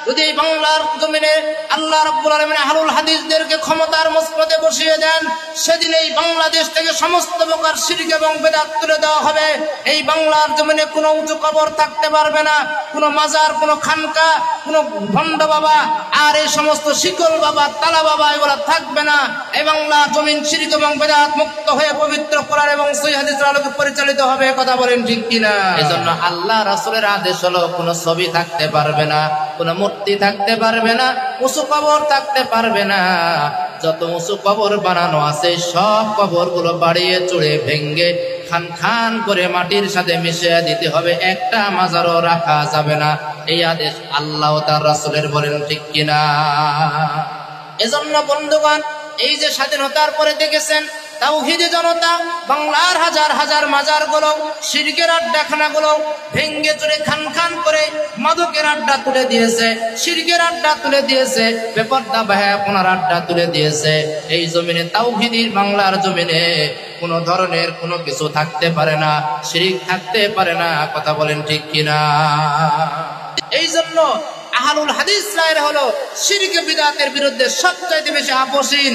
যদি এই বাংলার জমিনে আল্লাহ রাব্বুল আলামিন আহলুল হাদিসদেরকে ক্ষমতার মসনদে বসিয়ে দেন, সেদিন এই বাংলাদেশ থেকে সমস্ত প্রকার শিরক এবং বিদআত তুলে দেওয়া হবে। এই বাংলার জমিনে কোনো উঁচু কবর থাকতে পারবে না, কোনো মাজার, কোনো খানকা, কোনো ভণ্ড বাবা আর এই সমস্ত শিকল বাবা, তালা বাবা এগুলা থাকবে না। এই বাংলার জমিন শিরক এবং বিদআত মুক্ত হয়ে পবিত্র কোরআন এবং সহিহ হাদিসের আলোকে পরিচালিত হবে। কথা বলেন ঠিক কিনা? এজন্য আল্লাহ রাসূলের আদেশ হলো কোনো ছবি থাকতে পারবে না, কোনো মূর্তি থাকতে পারবে না, উঁচু কবর থাকতে পারবে না। যত উঁচু কবর বানানো আছে সব কবরগুলো বাড়িয়ে চুড়ে ভেঙ্গে খান খান করে মাটির সাথে মিশিয়ে দিতে হবে, একটা মাজারও রাখা যাবে না। এই আদেশ আল্লাহ ও তার রাসূলের, বলেন ঠিক কিনা? এজন্য বন্ধুগণ, এই যে স্বাধীনতার পরে দেখেছেন তাওহীদি জনতা বাংলার হাজার হাজার মাজারগুলো, শিরকের আড্ডাখানাগুলো ভেঙ্গে চুরে খান খান করে মাদকের আড্ডা তুলে দিয়েছে, শিরকের আড্ডা তুলে দিয়েছে, বেপরদা বেহায়াপনার আড্ডা তুলে দিয়েছে। এই জমিনে তাওহীদির বাংলার জমিনে কোনো ধরনের কোনো কিছু থাকতে পারে না, শিরক থাকতে পারে না। কথা বলেন ঠিক কিনা? এই জন্য আহলুল হাদিসরা হলো শিরক বিদআতের বিরুদ্ধে সবচাইতে বেশি আপোষহীন।